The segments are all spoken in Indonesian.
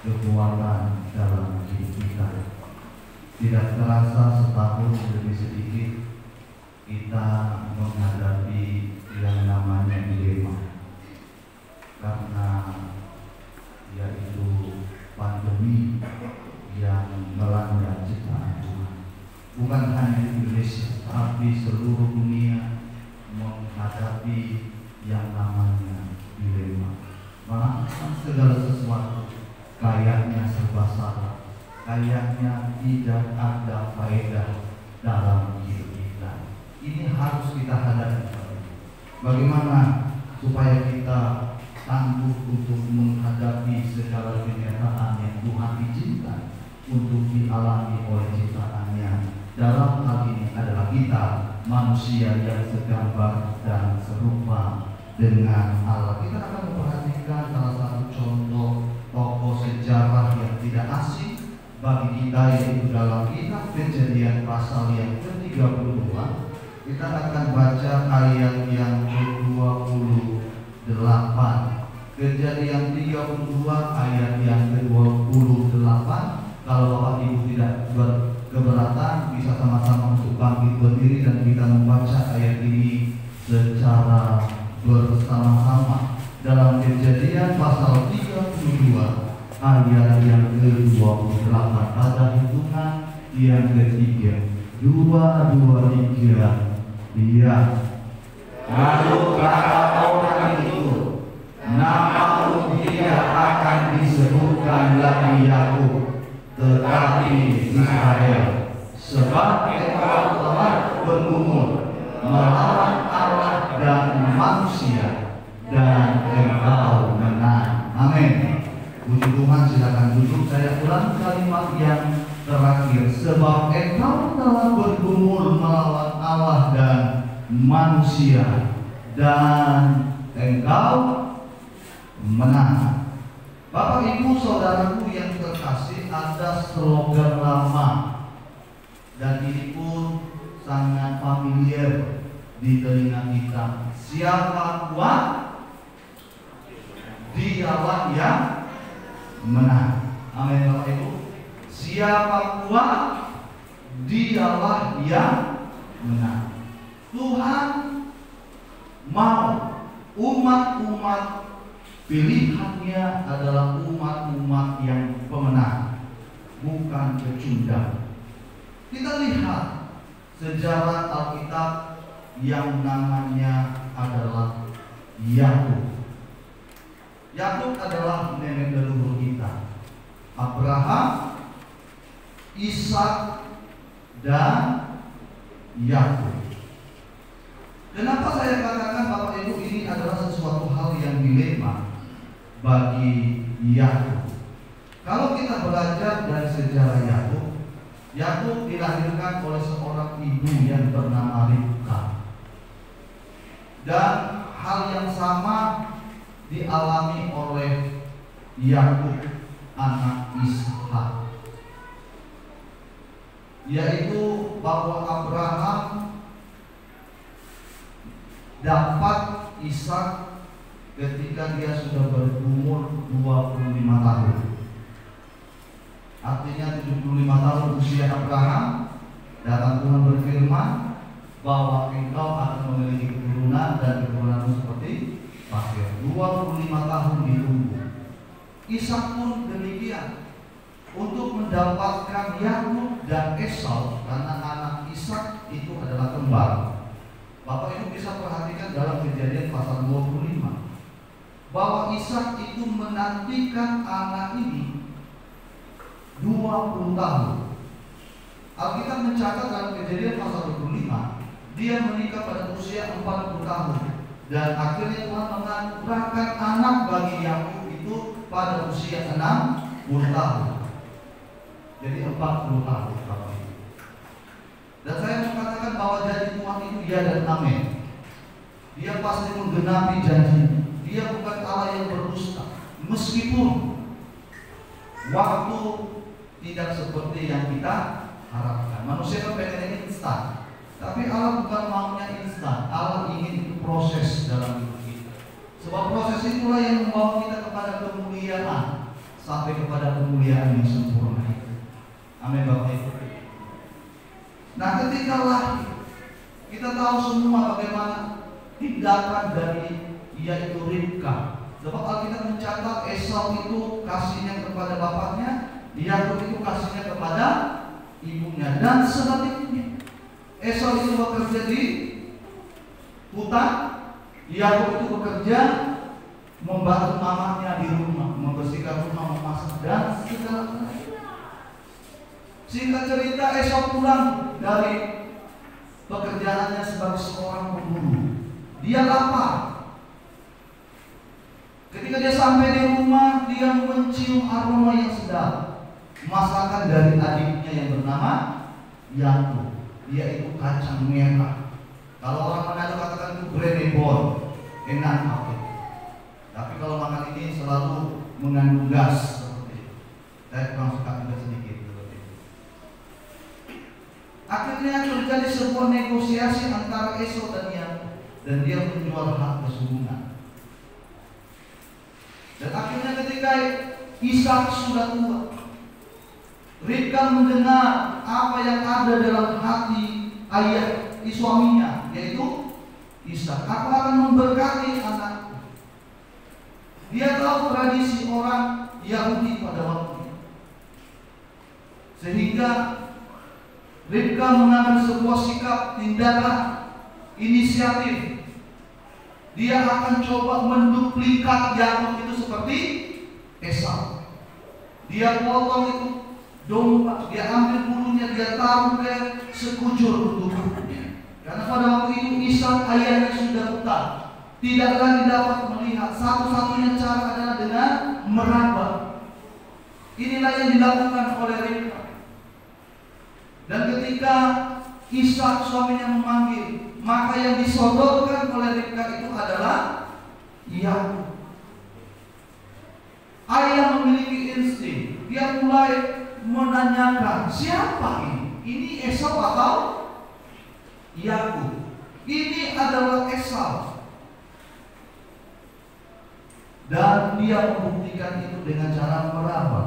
kekuatan dalam hidup kita. Tidak terasa setahun lebih sedikit kita menghadapi yang namanya dilema, karena yaitu pandemi yang melanda ciptaan Tuhan. Bukan hanya Indonesia, tapi seluruh dunia menghadapi yang namanya dilema. Maka segala sesuatu kayaknya serba salah, kayaknya tidak ada faedah dalam hidup kita. Ini harus kita hadapi. Bagaimana supaya kita tangguh untuk menghadapi segala kenyataan yang Tuhan izinkan untuk dialami oleh ciptaannya. Dalam hal ini adalah kita, manusia yang segambar dan serupa dengan Allah. Kita akan memperhatikan salah satu contoh tokoh sejarah yang tidak asing bagi kita, yaitu dalam kitab Kejadian pasal yang ke-32. Kita akan baca ayat yang ke-28. Kejadian 32 ayat yang ke-28. Kalau Bapak Ibu tidak berkeberatan, bisa sama-sama untuk bangkit berdiri dan kita membaca ayat ini secara bersama-sama. Dalam Kejadian pasal 32 ayat yang ke-28, pada hitungan yang ketiga, 2, 2, 3. Iya. Lalu kata orang itu, namamu tidak akan disebutkan lagi Yakub, tetapi Israel, sebab engkau telah bergumul melawan Allah dan manusia, dan engkau menang. Amin. Puji Tuhan, silakan duduk. Saya ulang kalimat yang terakhir, sebab engkau telah bergumul melawan Allah dan manusia, dan engkau menang. Bapak Ibu Saudaraku yang terkasih, ada slogan lama dan ini pun sangat familiar di telinga kita. Siapa kuat, dialah yang menang. Amin Bapak Ibu. Siapa kuat, dialah yang menang. Tuhan mau umat-umat pilihannya adalah umat-umat yang pemenang, bukan pecundang. Kita lihat sejarah Alkitab yang namanya adalah Yakub. Yakub adalah nenek leluhur kita, Abraham, Ishak, dan Yakub. Kenapa saya katakan Bapak Ibu ini adalah sesuatu hal yang dilema bagi Yakub? Kalau kita belajar dari sejarah Yakub, Yakub dilahirkan oleh seorang ibu yang bernama Ribka, dan hal yang sama dialami oleh Yakub anak Ishak, yaitu bahwa Abraham dapat Ishak ketika dia sudah berumur 25 tahun. Artinya 75 tahun usia Abraham, datang Tuhan berfirman bahwa engkau akan memiliki keturunan dan keturunanmu seperti pasir. 25 tahun ditunggu. Ishak pun demikian, untuk mendapatkan Yakub dan Esau, karena anak Ishak itu adalah kembar. Bapak Ibu bisa perhatikan dalam Kejadian pasal 25 bahwa Ishak itu menantikan anak ini 20 tahun. Alkitab mencatat dalam Kejadian pasal 25 dia menikah pada usia 40 tahun, dan akhirnya Tuhan menganugerahkan anak bagi Yakub itu pada usia 60 tahun. Jadi 40 tahun. Dan saya mengatakan bahwa janji Tuhan itu ya dan amin. Dia pasti menggenapi janjinya. Dia bukan Allah yang berdusta. Meskipun waktu tidak seperti yang kita harapkan. Manusia kan pengen instan, tapi Allah bukan maunya instan. Allah ingin itu proses dalam hidup kita. Sebab proses itulah yang membawa kita kepada kemuliaan. sampai kepada kemuliaan yang sempurna. Amin Bapak Ibu. Nah, ketika lahir, kita tahu semua bagaimana tindakan dari yaitu Ribka. Sebab Alkitab mencatat Esau itu kasihnya kepada bapaknya, Yakub itu kasihnya kepada ibunya, dan sebaliknya. Esau itu bekerja di hutan, Yakub itu bekerja membantu mamanya di rumah, membersihkan rumah, memasak, dan segala. Singkat cerita, Esau pulang dari pekerjaannya sebagai seorang pemburu. Dia lapar. Ketika dia sampai di rumah, dia mencium aroma yang sedap, masakan dari adiknya yang bernama Yakub, yaitu kacang merah. Kalau orang Manado katakan itu brenebon, enak apa? Tapi kalau makan ini selalu mengandung gas seperti itu. Saya kurang suka juga sedikit seperti itu. Akhirnya terjadi sebuah negosiasi antara Esau dan Yakub, dan dia menjual hak kesungguhan. Dan akhirnya ketika Ishak sudah tua, Ribka mendengar apa yang ada dalam hati ayah suaminya, yaitu Ishak. Aku akan memberkati anakku. Dia tahu tradisi orang Yahudi pada waktu itu, sehingga Ribka mengambil sebuah sikap, tindakan, inisiatif. Dia akan coba menduplikat Yakub itu seperti Esau. Dia potong itu domba, dia ambil bulunya, dia taruh ke sekujur tubuhnya. Karena pada waktu itu Ishak ayahnya sudah buta, tidak lagi dapat melihat. Satu-satunya cara adalah dengan meraba. Inilah yang dilakukan oleh Ribka. Dan ketika Ishak suaminya memanggil, maka yang disodorkan oleh Ribka itu adalah Yakub. Ayah memiliki insting. Dia mulai menanyakan, siapa ini? Ini Esau atau Yakub? Ini adalah Esau. Dan dia membuktikan itu dengan cara meraba.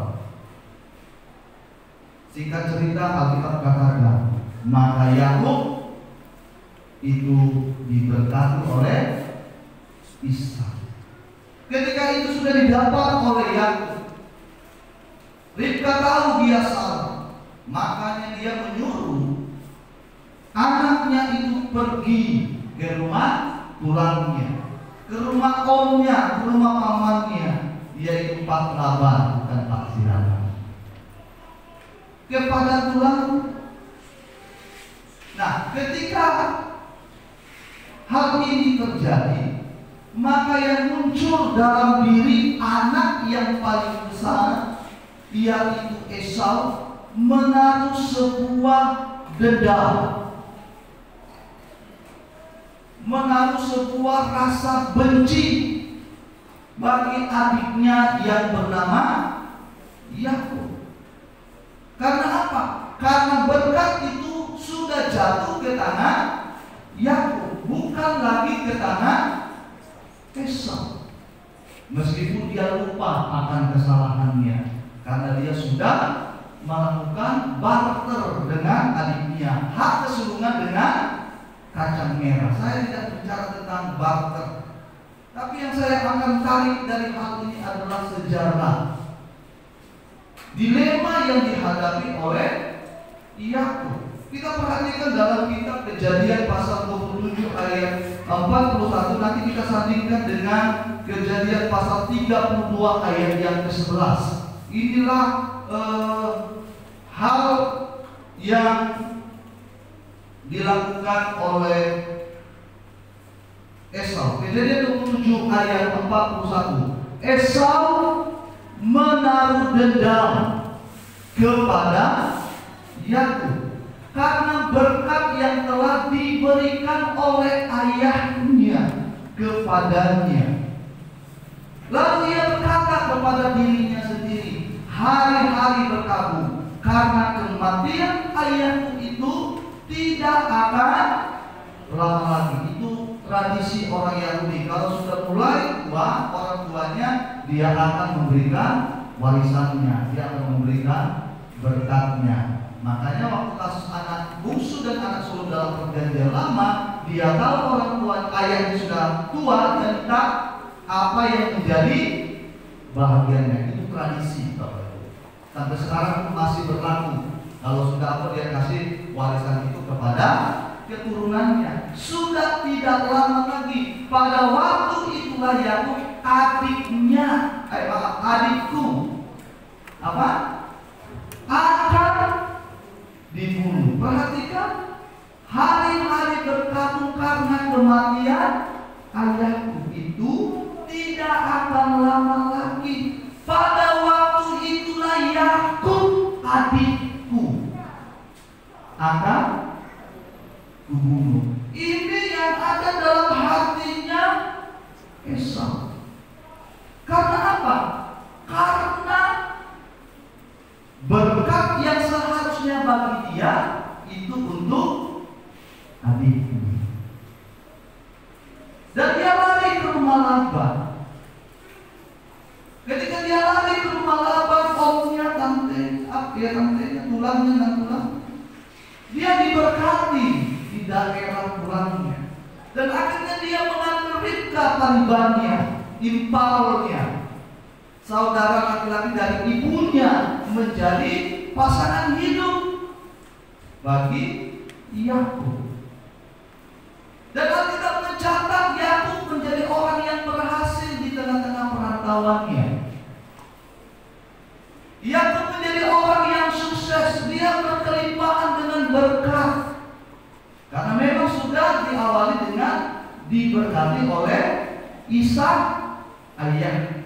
Singkat cerita, Alkitab katakan, maka Yakub itu diberkati oleh Ishak. Ketika itu sudah didapat oleh Yakub, Ribka tahu dia salah, makanya dia menyuruh anaknya itu pergi ke rumah tulangnya, ke rumah omnya, ke rumah pamannya, yaitu Pak Laban dan Pak Siraman, kepada tulang. Nah, ketika hal ini terjadi, maka yang muncul dalam diri anak yang paling besar, yaitu Esau, menaruh sebuah dendam, menaruh sebuah rasa benci bagi adiknya yang bernama Yakub. Karena apa? Karena berkat itu sudah jatuh ke tangan Yakub, bukan lagi ke tangan Esau. Meskipun dia lupa akan kesalahannya, karena dia sudah melakukan barter dengan adiknya, hak kesulungan dengan kacang merah. Saya tidak bicara tentang barter, tapi yang saya akan tarik dari hal ini adalah sejarah dilema yang dihadapi oleh Yakub. Kita perhatikan dalam kitab Kejadian pasal 27 ayat 41, nanti kita sandingkan dengan Kejadian pasal 32 ayat yang ke-11. Inilah hal yang dilakukan oleh Esau. Kejadian 27 ayat 41. Esau menaruh dendam kepada Yakub karena berkat yang telah diberikan oleh ayahnya kepadanya. Lalu ia berkata kepada dirinya sendiri, hari-hari berkabung, karena kematian ayahku itu tidak akan lama lagi. Itu tradisi orang Yahudi. Kalau sudah mulai tua, orang tuanya dia akan memberikan warisannya, dia akan memberikan berkatnya. Makanya waktu kasus anak bungsu dan anak sulung dalam perjanjian lama, dia tahu orang tua ayahnya sudah tua dan minta apa yang menjadi bahagiannya. Itu tradisi, Bapak Ibu. Sampai sekarang masih berlaku. Kalau sudah apa dia kasih warisan itu kepada keturunannya. Sudah tidak lama lagi, pada waktu itulah Yakub adiknya, adikku apa? Akan dibunuh. Perhatikan, hari-hari berkabung karena kematian ayahku itu tidak akan lama lagi. Pada waktu itulah Yakub adikku akan kubunuh. Ini yang ada dalam hatinya Esau. Karena apa? Karena berkat yang seharusnya bagi dia itu untuk adiknya. Dan dia lari ke rumah Laban. Ketika dia lari ke rumah Laban, omnya, tantenya, tulangnya dan tulang, dia diberkati di daerah tulangnya. Dan akhirnya dia mengambil Ribka talibannya, impalnya, saudara laki-laki dari ibunya, menjadi pasangan hidup bagi Yakub. Dan Alkitab mencatat Yakub menjadi orang yang berhasil di tengah-tengah perantauannya. Yakub menjadi orang yang sukses. Dia berkelimpahan dengan berkat. Karena memang sudah diawali dengan diberkati oleh Ishak ayahnya.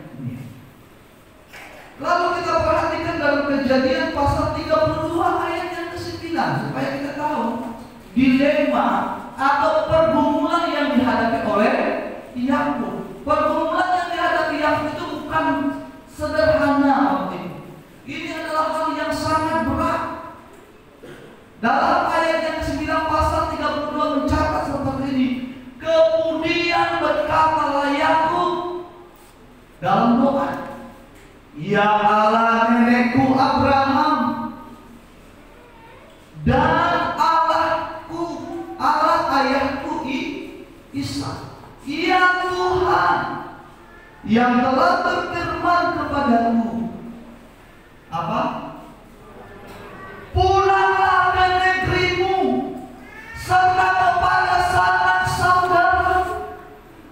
Lalu kita perhatikan dalam Kejadian pasal 32 ayat yang ke-9, supaya kita tahu dilema atau pergumulan yang dihadapi oleh Yakub. Pergumulan yang dihadapi Yakub itu bukan sederhana. Ini adalah hal yang sangat berat. Dalam ayat yang ke-9 pasal 32 mencatat seperti ini. Kemudian berkatalah Yakub dalam doa, ya Allah nenekku Abraham dan Allahku, Allah ayahku Ishak, ya Tuhan yang telah berfirman kepadamu, apa? Pulanglah ke negerimu serta kepada sanak saudara,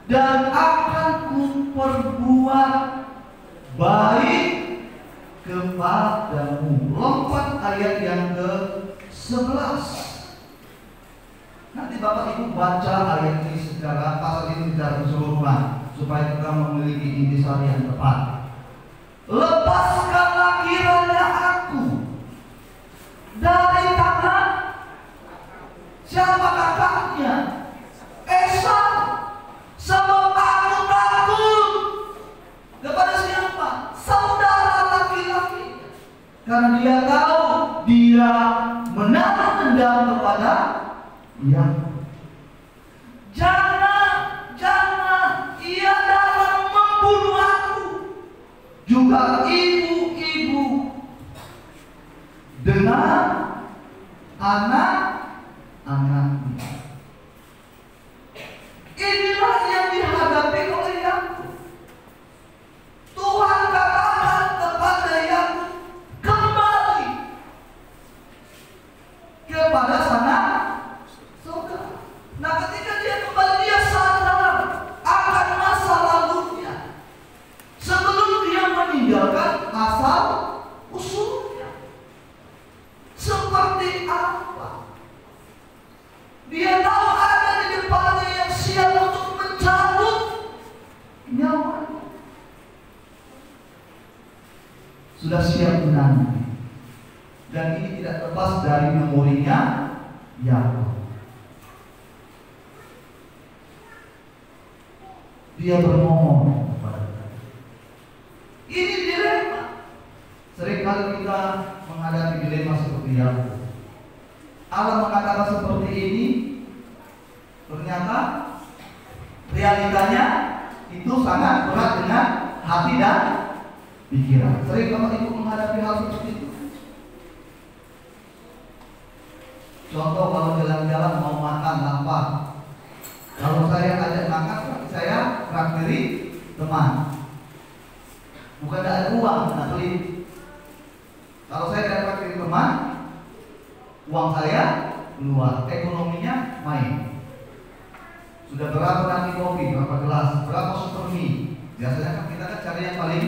dan akan kuperbuat baik kepadamu. Lompat ayat yang ke-11. Nanti Bapak Ibu baca ayat ini secara pasal ini secara keseluruhan supaya kita memiliki intisari yang tepat. Lepaskanlah kiranya aku dari tangan siapa kakaknya? Esau. Sebab aku takut kepada siapa? Saudara laki-laki. Karena dia tahu dia menaruh dendam kepada Yakub. Jangan ia dalam membunuh aku, juga ibu-ibu dengan anak-anaknya. Inilah yang dihadapi oleh Yakub. Tuhan katakan kepada Yakub, kembali kepada sanak saudara. Nah, ketika dia kembali, dia sadar akan masa lalunya sebelum dia meninggalkan asal usulnya. Seperti apa? Dia tahu ada di depannya yang siap untuk mencabut nyawanya. Sudah siap menanti. Dan ini tidak lepas dari memorinya Yakub. Dia bermohon kepada Tuhan. Ini dilema. Seringkali kita menghadapi dilema seperti Yakub. Allah mengatakan seperti ini, ternyata realitanya itu sangat berat dengan hati dan pikiran. Sering Bapak Ibu menghadapi hal seperti itu. Contoh kalau jalan-jalan mau makan lapar, kalau saya ajak makan, saya traktir teman. Bukan tidak ada uang, tidak beli. Kalau saya tidak traktir teman, uang saya keluar, ekonominya main. Sudah berapa nanti kopi, berapa gelas, berapa super mie. Biasanya kan kita kan cari yang paling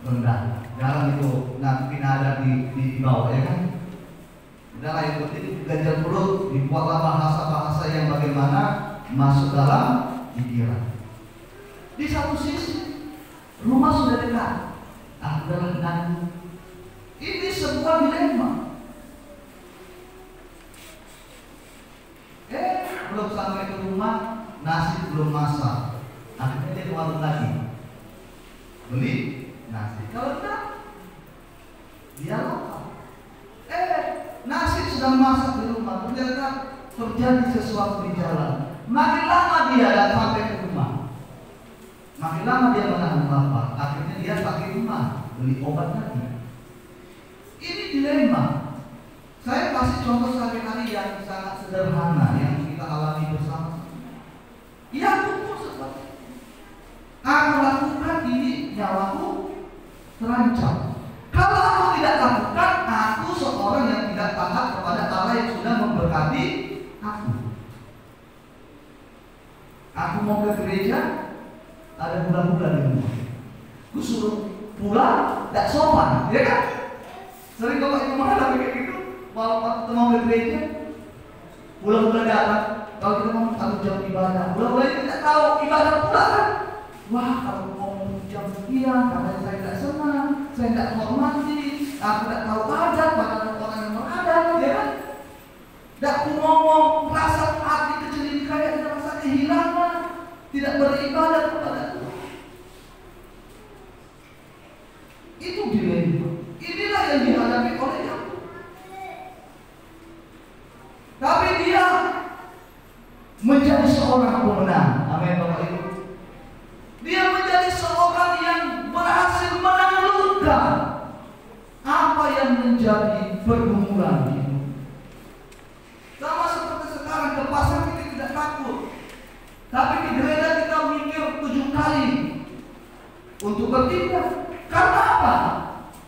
rendah. Jarang itu nanti ada di bawah, ya kan? Udahlah, yang penting ganjal perut, dibuatlah bahasa-bahasa yang bagaimana masuk dalam pikiran. Di satu sisi rumah sudah dekat, adalah nanggung. Ini sebuah dilema. Belum sampai ke rumah, nasi belum masak. Akhirnya dia ke warung lagi, beli nasi. Kalau tidak, dia lapar. Nasi sudah masak di rumah, ternyata terjadi sesuatu di jalan. Makin lama dia tidak sampai ke rumah, makin lama dia menahan lapar. Akhirnya dia pakai rumah, beli obat lagi. Ini dilema. Saya kasih contoh sehari-hari yang sangat sederhana yang kita alami bersama. Ya, aku seperti aku lakukan ini, nyawaku terancam. Kalau aku tidak lakukan, aku seorang yang tidak taat kepada Allah yang sudah memberkati aku. Aku mau ke gereja, ada bulan-bulan di rumah. Aku suruh pulang, tidak sopan, ya kan? Sering kalau itu menghadapi kayak gitu. Kalau kita mau ke gereja, bulan-bulan datang. Kalau kita mau satu jam ibadah, bulan-bulan itu tidak tahu ibadah pula kan? Wah, kalau mau jam sekian, karena saya tidak senang, saya tidak hormati, aku tidak tahu adat pada orang yang beradat, ya kan? Tidak aku ngomong, rasa hati kecil ini kayak rasa kehilangan, tidak beribadah kepada Tuhan. Itu dilema. Inilah yang dihadapi oleh Yakub. Tapi dia menjadi seorang pemenang. Amin, Bapak Ibu. Dia menjadi seorang yang berhasil menaklukkan apa yang menjadi pergumulan hidup. Sama seperti sekarang ke pasar kita tidak takut, tapi di gereja kita mikir 7 kali untuk bertindak. Karena apa?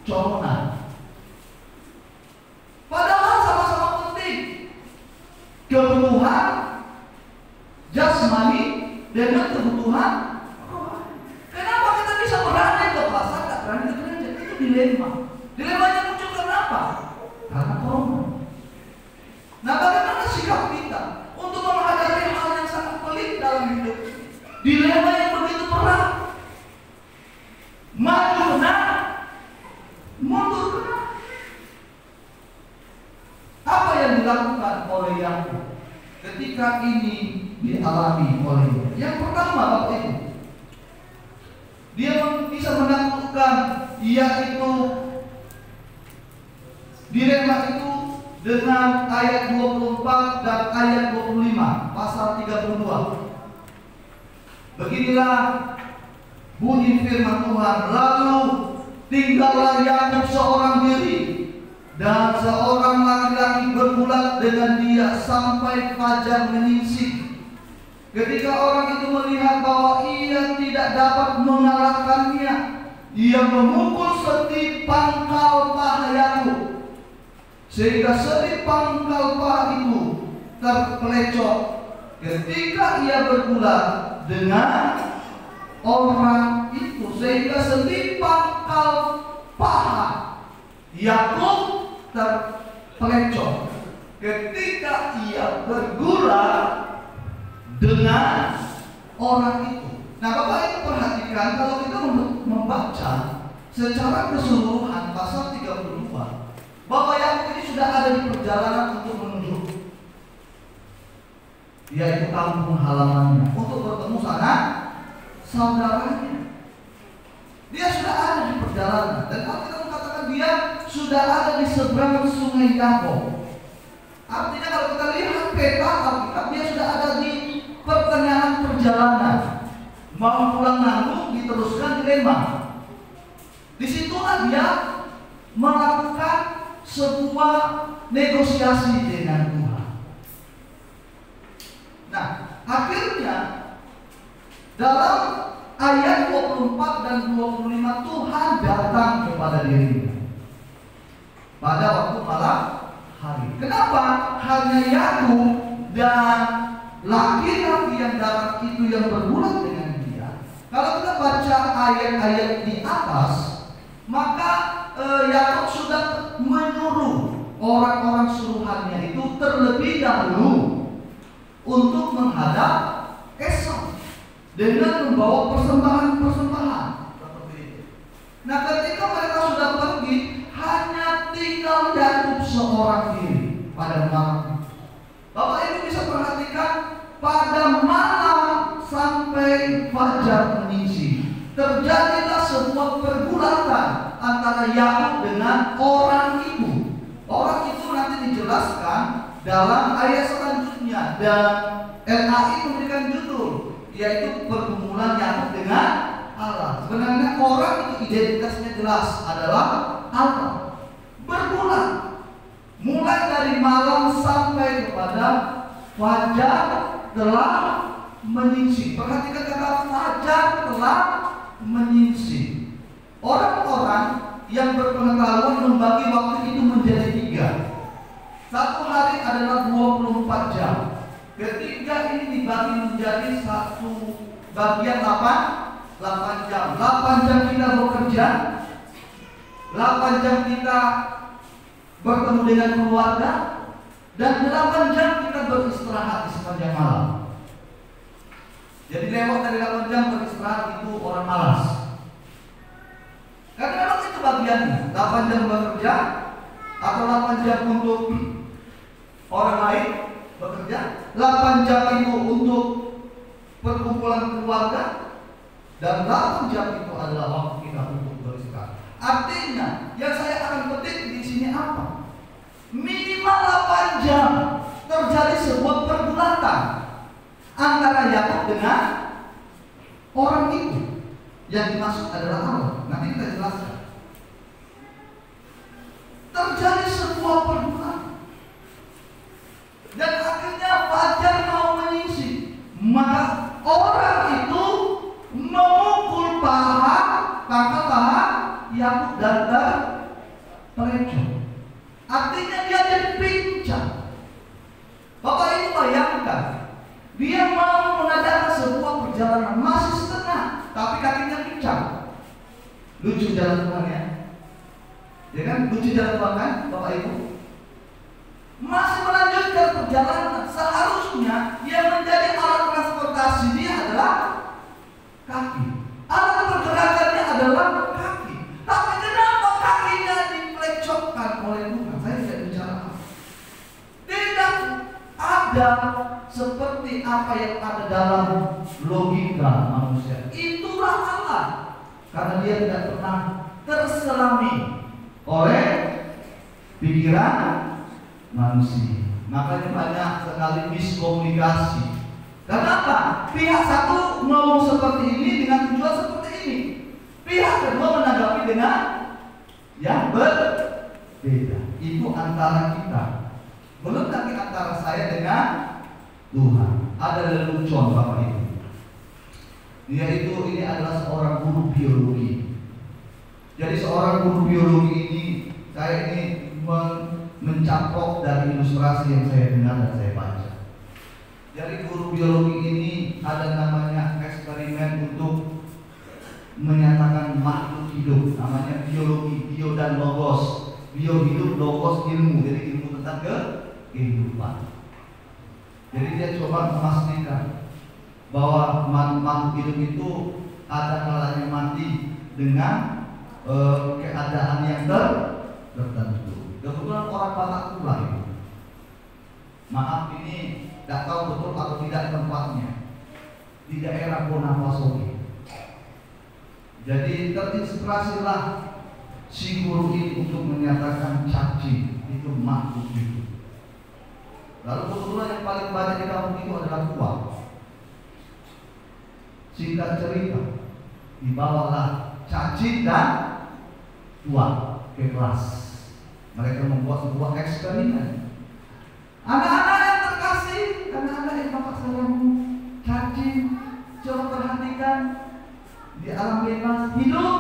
Coronan. Padahal sama-sama penting. Kebutuhan jasmani dengan kebutuhan rohani. Kenapa kita bisa berani ke pasar, tak berani ke gereja? Itu dilema. Dilemanya muncul kenapa? Karena corona. Nah, bagaimana sikap kita untuk menghadapi hal yang sangat pelik dalam hidup? Dilema yang begitu berat. Maju benar, mundur benar. Apa yang dilakukan oleh Yakub ketika ini dialami olehnya? Yang pertama, Bapak Ibu, dia bisa menaklukkan yaitu dilema itu dengan ayat 24 dan ayat 25 pasal 32. Beginilah bunyi firman Tuhan. Lalu tinggallah Yakub seorang diri, dan seorang laki-laki bergulat dengan dia sampai fajar menyingsing. Ketika orang itu melihat bahwa ia tidak dapat mengalahkannya, ia memukul seti pangkal paha Yakub, sehingga seti pangkal paha itu terpelecok ketika ia bergulat dengan orang itu, sehingga seti pangkal paha Yakub terpelecok ketika ia bergulat dengan orang itu. Nah, Bapak Ibu perhatikan, kalau kita membaca secara keseluruhan pasal 32, bahwa Yakub ini sudah ada di perjalanan untuk menuju yaitu kampung halamannya untuk bertemu sanak saudaranya. Dia sudah ada di perjalanan, dan kalau kita mengatakan dia sudah ada di seberang sungai Yabok, artinya kalau kita lihat peta Alkitab, dia sudah ada di pertengahan perjalanan, mau pulang nanggung diteruskan dilema. Di situ disitulah dia melakukan sebuah negosiasi dengan Tuhan. Nah, akhirnya dalam ayat 24 dan 25 Tuhan datang kepada dirinya pada waktu malam hari. Kenapa? Hanya Yakub dan laki-laki yang dalam itu yang berbulan dengan dia. Kalau kita baca ayat-ayat di atas, maka Yakub sudah menyuruh orang-orang suruhannya itu terlebih dahulu untuk menghadap Esau dengan membawa persembahan-persembahan. Nah, ketika mereka sudah pergi, hanya tinggal Yakub seorang diri pada malam. Bapak Ibu bisa perhatikan, pada malam sampai fajar menyingsing terjadilah sebuah pergulatan antara Yakub dengan orang itu. Orang itu nanti dijelaskan dalam ayat selanjutnya, dan LAI memberikan judul yaitu pergumulan Yakub dengan Allah. Sebenarnya orang itu identitasnya jelas adalah Allah. Berbulan mulai dari malam sampai kepada fajar telah menyingsing. Perhatikan kata fajar telah menyingsing. Orang-orang yang berpengetahuan membagi waktu itu menjadi 3. Satu hari adalah 24 jam. Ketika ini dibagi menjadi satu bagian 8 jam. 8 jam kita bekerja, 8 jam kita bertemu dengan keluarga, dan 8 jam kita beristirahat di sepanjang malam. Jadi lewat dari 8 jam beristirahat itu orang malas. Karena memang itu bagiannya. 8 jam bekerja atau 8 jam untuk orang lain bekerja, 8 jam itu untuk perkumpulan keluarga, dan 8 jam itu adalah waktu kita untuk beristirahat. Artinya, yang saya akan petik di sini apa? Minimal 8 jam terjadi sebuah pergulatan antara Yakub dengan orang itu. Yang dimaksud adalah Allah. Nanti kita jelaskan. Terjadi sebuah pergulatan, dan akhirnya fajar mau menyingsing. Maka orang itu memukul pangkal paha Yakub dan terpelecok. Artinya dia jadi pincang. Bapak Ibu bayangkan, dia mau mengadakan sebuah perjalanan masih setengah, tapi kakinya pincang. Lucu jalan Tuhan ya. Ya kan? Lucu jalan Tuhan kan, Bapak Ibu? Masih melanjutkan perjalanan. Seharusnya yang menjadi alat transportasi dia adalah kaki. Alat pergerakannya adalah kaki. Tapi kenapa kakinya dipelecokkan oleh Tuhan? Saya tidak bicara apa. Tidak ada seperti apa yang ada dalam logika manusia. Itulah Allah. Karena dia tidak pernah terselami oleh pikiran manusia. Makanya banyak sekali miskomunikasi. Kenapa? Pihak satu ngomong seperti ini dengan tujuan seperti ini. Pihak kedua menanggapi dengan yang berbeda. Itu antara kita. Belum lagi antara saya dengan Tuhan. Ada lelucon Bapak Ibu. Ini adalah seorang guru biologi. Jadi seorang guru biologi ini, saya ini mencaplok dari ilustrasi yang saya dengar dan saya baca. Jadi guru biologi ini ada namanya eksperimen untuk menyatakan makhluk hidup, namanya biologi, bio dan logos. Bio hidup, logos ilmu, jadi ilmu tentang kehidupan. Jadi dia coba memastikan bahwa makhluk hidup itu ada kalanya mati dengan keadaan yang tertentu. Kebetulan orang Batak pula ini. Maaf ini tidak tahu betul atau tidak tempatnya di daerah Bonapasogi. Jadi terinspirasilah si guru ini untuk menyatakan cacing itu makhluk hidup. Lalu kebetulan yang paling banyak di kampung itu adalah kuah. Singkat cerita, dibawalah cacing dan tua ke kelas. Mereka membuat sebuah eksperimen. Anak-anak yang terkasih, anak-anak yang bapak sayamu cacing, coba perhatikan di alam bebas hidup.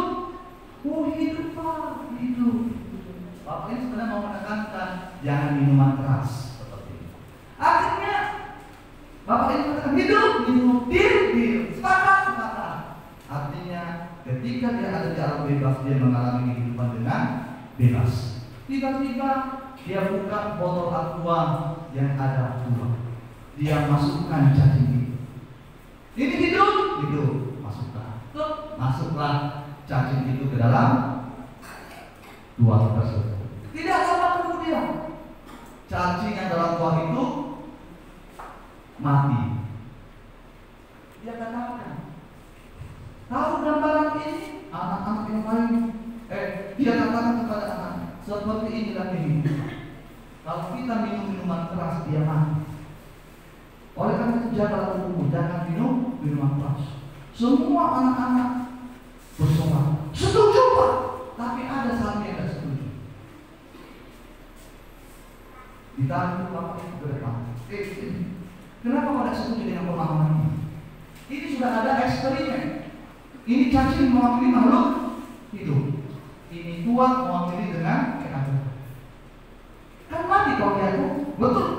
Oh hidup pak, hidup. Bapak ini sebenarnya mau menekankan jangan minuman keras seperti itu. Akhirnya bapak ini mengatakan hidup, hidup, deal, sepakat. Artinya ketika dia ada di alam bebas, dia mengalami kehidupan dengan bebas. Tiba-tiba dia buka botol aqua yang ada tua. Dia masukkan cacing itu. Ini hidup, masuklah cacing itu ke dalam tuah tersebut. Tidak lama kemudian cacing yang dalam tuah itu mati. Dia katakan, tahu gambaran ini? Anak-anak yang lain, dia katakan kepada anak, seperti inilah kehidupan. Kalau kita minum minuman keras, dia mati. Oleh karena itu jagalah tubuhmu, jangan minum minuman keras. Semua anak-anak bersorak, setuju pak, tapi ada satu yang tidak setuju. Ditarik bapak itu ke depan. Kenapa kau tidak setuju dengan pemahaman ini? Ini sudah ada eksperimen. Ini cacing mewakili makhluk hidup. Ini tua mewakili dengan keadaan. Kan mati kau lihat, betul.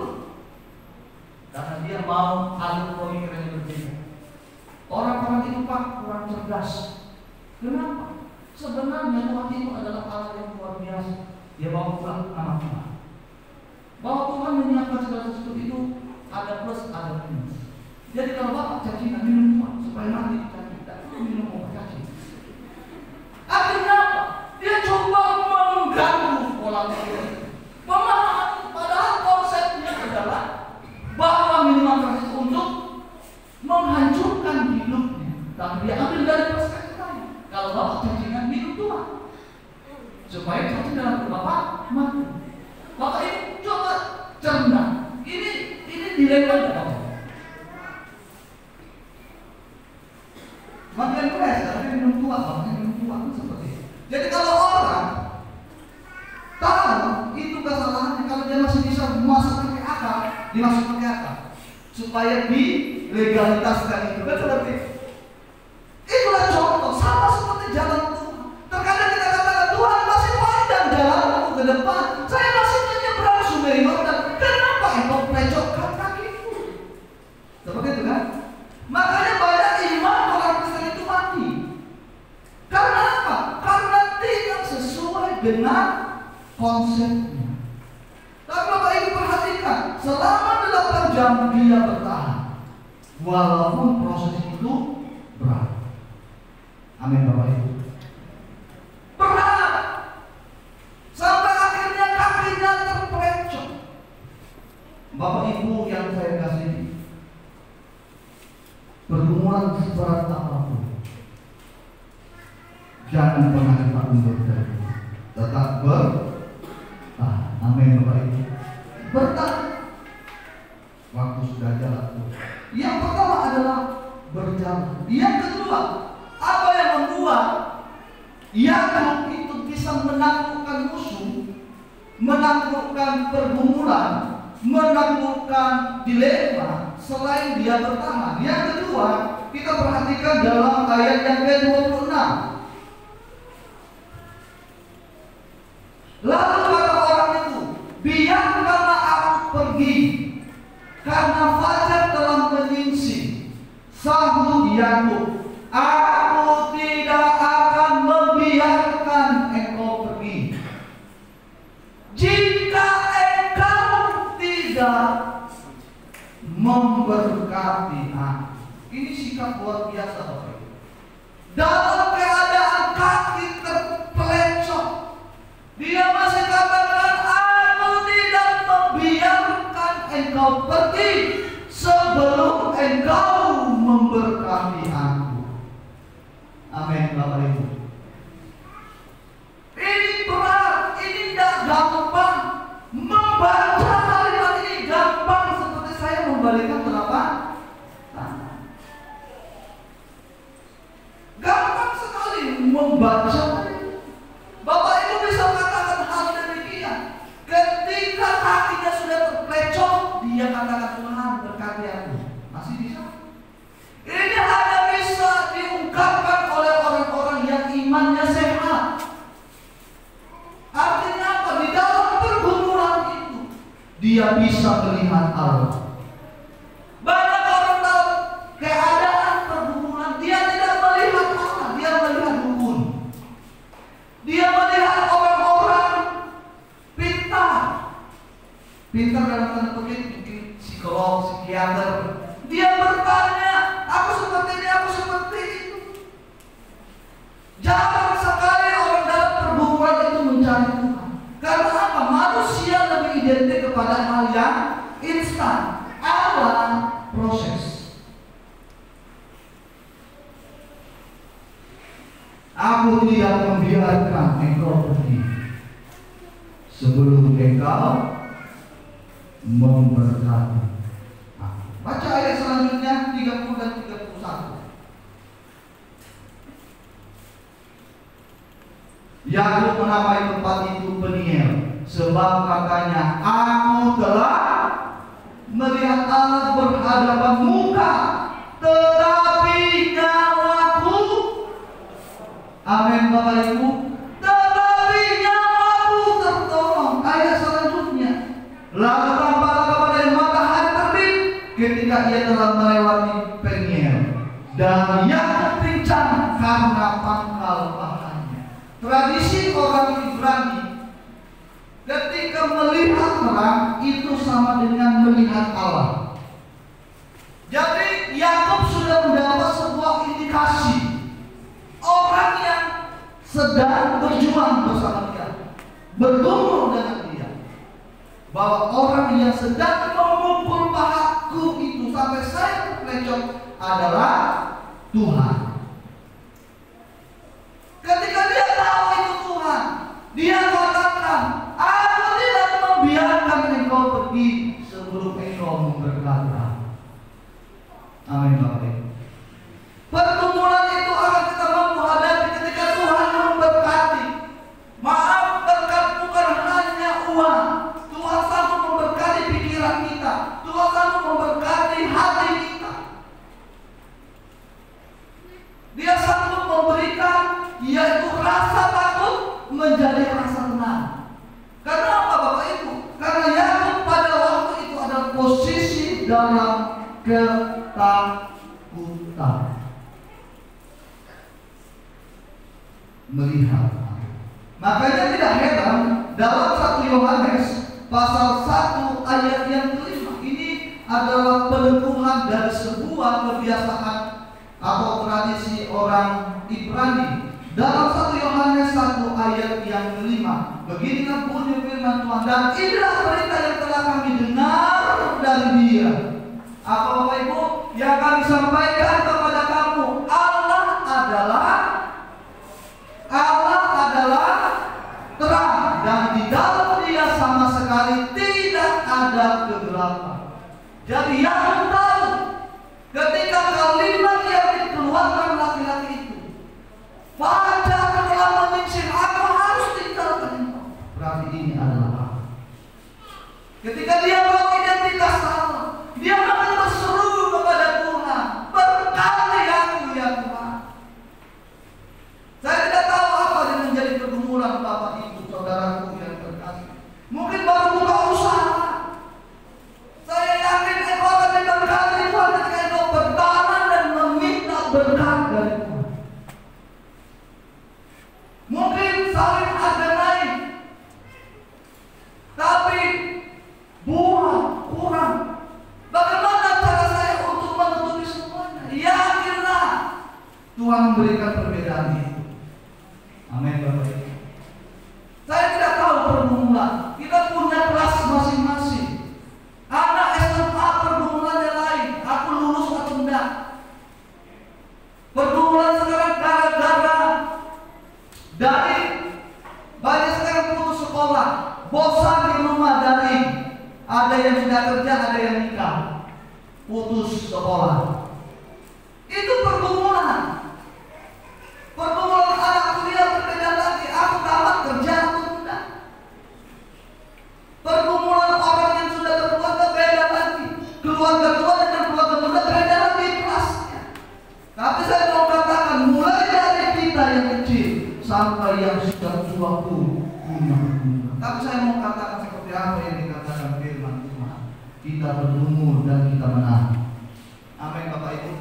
Karena dia mau alur pemikiran yang berbeda. Orang-orang itu pak kurang cerdas. Kenapa? Sebenarnya Tuhan itu adalah Allah yang luar biasa. Dia bawa pulang anak Tuhan. Bahwa Tuhan menyiapkan segala sesuatu itu ada plus, ada minus. Jadi kalau bapak cacingan minum Tuhan supaya mati cacing, tidak perlu minum obat cacing. Akhirnya apa? Dia coba mengganggu pola pikir. Pemahaman, padahal konsepnya adalah bahwa minuman keras itu untuk menghancurkan hidupnya. Tapi dia ambil dari perspektif lain. Kalau bapak cacingan minum Tuhan supaya cacing dalam tubuh bapak mati. Bapak ini coba cerdas. Ini dilema bapak. Makin keras, tapi minum Tuhan, makanya minum Tuhan seperti itu. Jadi kalau orang tahu itu kesalahannya, kalau dia masih bisa masuk pakai akal, dimasuk pakai akal supaya dilegalitaskan itu. Berarti itulah contoh sama seperti jalan Tuhan. Terkadang kita katakan Tuhan masih panjang jalanku ke depan. Saya masih menyeberang sungai Yordan. Kenapa engkau pelecokkan kakiku? Seperti itu kan? Makanya banyak iman orang Kristen itu mati. Karena apa? Karena tidak sesuai dengan konsepnya. Tapi Bapak Ibu perhatikan, selama 8 jam dia bertahan, walaupun proses itu berat. Amin Bapak Ibu. Berat. Sampai akhirnya kakinya terpelecok. Bapak Ibu yang saya kasih, pergumulan seberat apapun, jangan pernah kita mundur dari itu. Tetap bertahan. Amin Bapak Ibu. Bertahan. Waktu sudah jalan. Yang pertama adalah berjalan. Yang kedua, apa yang membuat Yakub itu bisa menaklukkan musuh, menaklukkan pergumulan, menaklukkan dilema selain dia bertahan. Yang kedua, kita perhatikan dalam ayat yang ke-26. Lalu kata orang itu, biarkanlah aku pergi, karena fajar telah menyingsing. Sahut Yakub, aku tidak akan membiarkan engkau pergi jika engkau tidak memberkati aku. Ini sikap luar biasa Bapak Ibu. Dalam keadaan kaki terpelecok, dia masih katakan, aku tidak membiarkan engkau pergi sebelum engkau memberkati aku. Amin Bapak Ibu. Ini berat, ini tidak gampang. Membaca kalimat ini gampang seperti saya membalikkan telapak tangan. Gampang dia bisa melihat Allah. Banyak orang tahu keadaan pergumulan, dia tidak melihat Allah, dia melihat dukun. Dia melihat orang-orang pintar. Pintar dalam tanda kutip, mungkin psikolog, psikiater. Dia bertanya, aku seperti ini, aku seperti itu. Jarang sekali orang dalam pergumulan itu mencari Tuhan. Karena apa? Manusia lebih identik kepada hal yang instan. Allah proses. Aku tidak membiarkan engkau pergi sebelum engkau memberkati. Baca ayat selanjutnya 30 dan 31. Yakub menamai tempat itu Peniel, sebab katanya, aku telah melihat Allah berhadapan muka, tetapi nyawaku, amin Bapak Ibu, tetapi nyawaku tertolong. Ayat selanjutnya, lalu tampaklah kepada matahari terbit ketika ia telah melewati Peniel, dan Yakub pincang karena pangkal bahannya. Tradisi orang Ibrani, ketika melihat terang itu sama dengan melihat Allah. Jadi Yakub sudah mendapat sebuah indikasi orang yang sedang berjuang bersama dia, bergumul dengan dia, bahwa orang yang sedang memukul pahaku itu sampai saya terpelencong adalah Tuhan. Ketika dia tahu itu Tuhan, dia katakan, aku tidak membiarkan engkau pergi sebelum engkau memberkati. Amin Bapak Ibu. Pergumulan itu akan kita mampu hadapi ketika Tuhan memberkati. Maaf, berkat bukan hanya uang. Tuhan sanggup memberkati pikiran kita, Tuhan sanggup memberkati hati kita. Dia sanggup memberikan, yaitu rasa takut menjadi rasa tenang. Karena apa Bapak Ibu? Karena Yakub pada waktu itu ada posisi dalam ketakutan. Melihat. Makanya tidak heran dalam 1 Yohanes pasal 1 ayat yang kelima, ini adalah peneguhan dari sebuah kebiasaan atau tradisi orang Ibrani. Dalam 1 Yohanes 1 ayat yang kelima, beginilah bunyi firman Tuhan, dan inilah berita yang telah kami dengar dari Dia. Apa Bapak Ibu? Yang kami sampaikan kepada kamu, Allah adalah terang, dan di dalam Dia sama sekali tidak ada kegelapan. Jadi yang tahu ketika kalimat yang dikeluarkan laki-laki itu, fajar telah menyingsing, aku harus tinggalkan engkau, berarti ini adalah Allah. Ketika dia tahu identitas Allah, dia akan berseru kepada Tuhan, berkati aku ya Tuhan. Saya tidak tahu apa yang menjadi pergumulan Bapak Ibu saudaraku yang terkasih. Mungkin baru buka usaha. Saya yakin engkau akan diberkati Tuhan ketika engkau bertahan dan meminta berkat dari Tuhan. Mungkin sawit ada naik, tapi buah kurang. Bagaimana cara saya untuk menutupi semuanya? Yakinlah Tuhan memberikan perbedaan itu. Amin Bapak Ibu. Saya tidak tahu pergumulan. Kita punya kelas masing-masing. Anak SMA pergumulannya lain. Aku lulus atau enggak? Pergumulan sekarang gara-gara dari banyak sekarang putus sekolah, bosan di rumah daring. Ada yang sudah kerja, ada yang nikah, putus sekolah. Itu pergumulan. Pergumulan anak kuliah berbeda lagi. Aku tamat kerja atau enggak? Pergumulan orang yang sudah berkeluarga beda lagi. Keluarga tua dengan keluarga muda beda lagi kelasnya. Tapi saya mau katakan, mulai dari kita yang kecil sampai yang sudah tua pun punya. Tapi saya mau katakan seperti apa yang dikatakan firman Tuhan. kita berumur dan kita menang. Amin Bapak Ibu.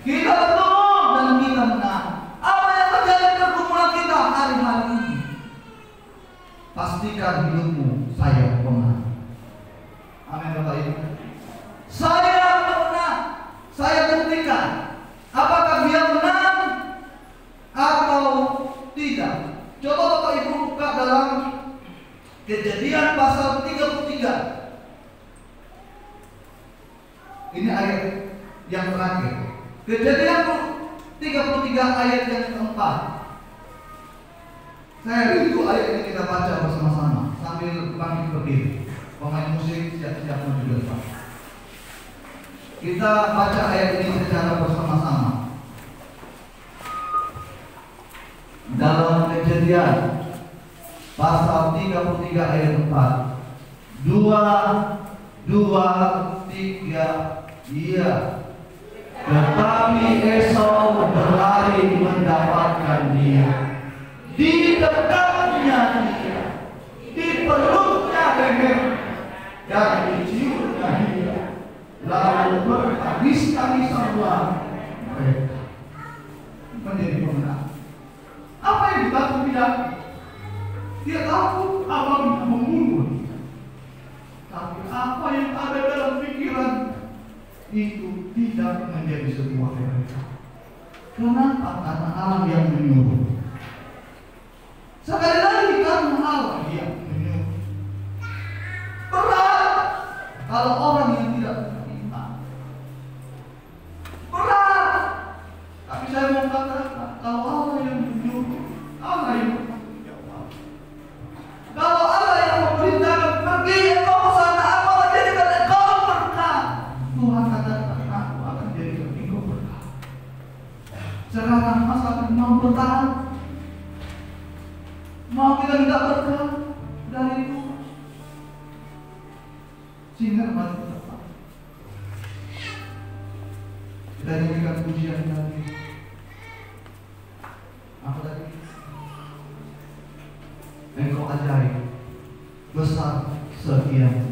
Kita berumur dan kita menang. Apa yang terjadi di pergumulan kita hari-hari ini? Pastikan hidupmu saya pemenang. Amin Bapak Ibu. Saya pemenang. Saya buktikan apakah dia menang atau tidak. Coba Bapak Ibu buka dalam Kejadian pasal 33. Ini ayat yang terakhir. Kejadian 33 ayat yang keempat. Saya rindu ayat ini kita baca bersama-sama sambil bangkit berdiri. Pemain musik siap-siap menuju depan. Kita baca ayat ini secara bersama-sama. Dalam Kejadian pasal 33 ayat 4. 2, 3, iya. Tetapi Esau berlari mendapatkan dia. Di dekatnya dia, di peluknya leher, dan diciumnya dia. Lalu bertangis-tangisan mereka. Menjadi pemenang. Apa yang ditakut tidak? Dia takut abangnya membunuh. Tapi apa yang ada dalam pikiran itu tidak menjadi sebuah realita. Kenapa? Karena Allah yang menyuruh. Sekali lagi karena Allah yang menyuruh. Berat kalau orang yang tidak beriman. Berat. Tapi saya mau katakan, kalau Allah yang menyuruh, Allah yang bertanggung jawab. Kalau Allah yang memerintahkan pergi engkau ke sana, aku akan jadikan engkau berkah. Tuhan katakan, aku akan jadikan engkau berkah. Sekarang masalah mau bertahan. Mau kita minta berkah dari Tuhan. Sehingga mari kita tahu. Kita nyanyikan pujian tadi. Apa tadi? Engkau ajaib, besar, setia.